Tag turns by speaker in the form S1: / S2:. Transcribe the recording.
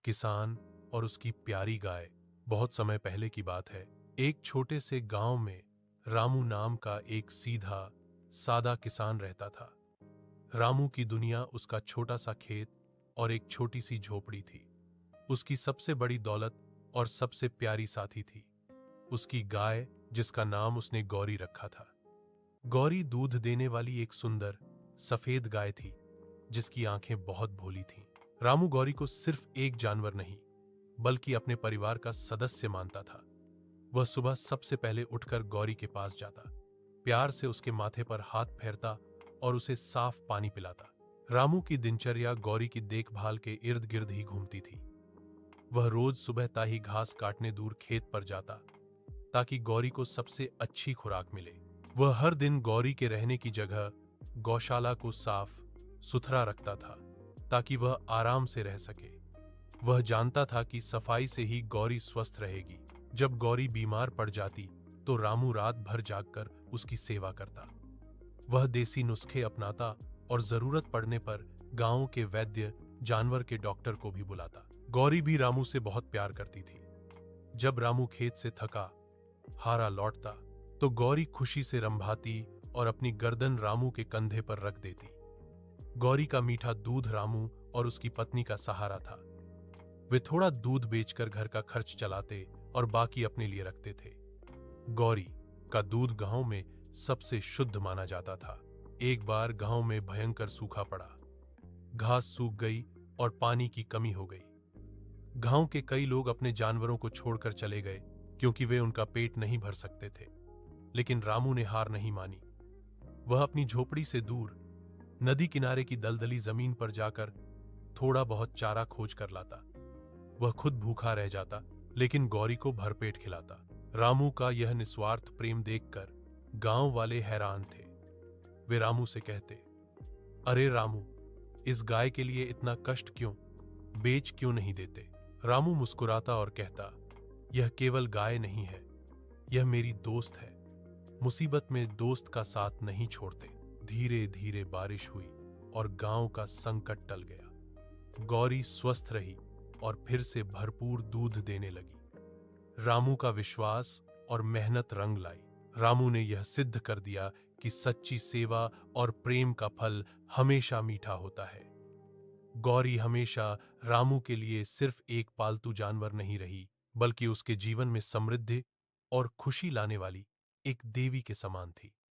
S1: किसान और उसकी प्यारी गाय। बहुत समय पहले की बात है। एक छोटे से गांव में रामू नाम का एक सीधा सादा किसान रहता था। रामू की दुनिया उसका छोटा सा खेत और एक छोटी सी झोपड़ी थी। उसकी सबसे बड़ी दौलत और सबसे प्यारी साथी थी उसकी गाय, जिसका नाम उसने गौरी रखा था। गौरी दूध देने वाली एक सुंदर सफेद गाय थी जिसकी आंखें बहुत भोली थीं। रामू गौरी को सिर्फ एक जानवर नहीं बल्कि अपने परिवार का सदस्य मानता था। वह सुबह सबसे पहले उठकर गौरी के पास जाता, प्यार से उसके माथे पर हाथ फेरता और उसे साफ पानी पिलाता। रामू की दिनचर्या गौरी की देखभाल के इर्द गिर्द ही घूमती थी। वह रोज सुबह ताही घास काटने दूर खेत पर जाता ताकि गौरी को सबसे अच्छी खुराक मिले। वह हर दिन गौरी के रहने की जगह गौशाला को साफ सुथरा रखता था ताकि वह आराम से रह सके। वह जानता था कि सफाई से ही गौरी स्वस्थ रहेगी। जब गौरी बीमार पड़ जाती तो रामू रात भर जागकर उसकी सेवा करता। वह देसी नुस्खे अपनाता और जरूरत पड़ने पर गांव के वैद्य, जानवर के डॉक्टर को भी बुलाता। गौरी भी रामू से बहुत प्यार करती थी। जब रामू खेत से थका हारा लौटता तो गौरी खुशी से रंभाती और अपनी गर्दन रामू के कंधे पर रख देती। गौरी का मीठा दूध रामू और उसकी पत्नी का सहारा था। वे थोड़ा दूध बेचकर घर का खर्च चलाते और बाकी अपने लिए रखते थे। गौरी का दूध गांव में सबसे शुद्ध माना जाता था। एक बार गांव में भयंकर सूखा पड़ा। घास सूख गई और पानी की कमी हो गई। गांव के कई लोग अपने जानवरों को छोड़कर चले गए क्योंकि वे उनका पेट नहीं भर सकते थे। लेकिन रामू ने हार नहीं मानी। वह अपनी झोपड़ी से दूर नदी किनारे की दलदली जमीन पर जाकर थोड़ा बहुत चारा खोज कर लाता। वह खुद भूखा रह जाता लेकिन गौरी को भरपेट खिलाता। रामू का यह निस्वार्थ प्रेम देखकर गांव वाले हैरान थे। वे रामू से कहते, अरे रामू, इस गाय के लिए इतना कष्ट क्यों? बेच क्यों नहीं देते? रामू मुस्कुराता और कहता, यह केवल गाय नहीं है, यह मेरी दोस्त है। मुसीबत में दोस्त का साथ नहीं छोड़ते। धीरे धीरे बारिश हुई और गांव का संकट टल गया। गौरी स्वस्थ रही और फिर से भरपूर दूध देने लगी। रामू का विश्वास और मेहनत रंग लाई। रामू ने यह सिद्ध कर दिया कि सच्ची सेवा और प्रेम का फल हमेशा मीठा होता है। गौरी हमेशा रामू के लिए सिर्फ एक पालतू जानवर नहीं रही, बल्कि उसके जीवन में समृद्धि और खुशी लाने वाली एक देवी के समान थी।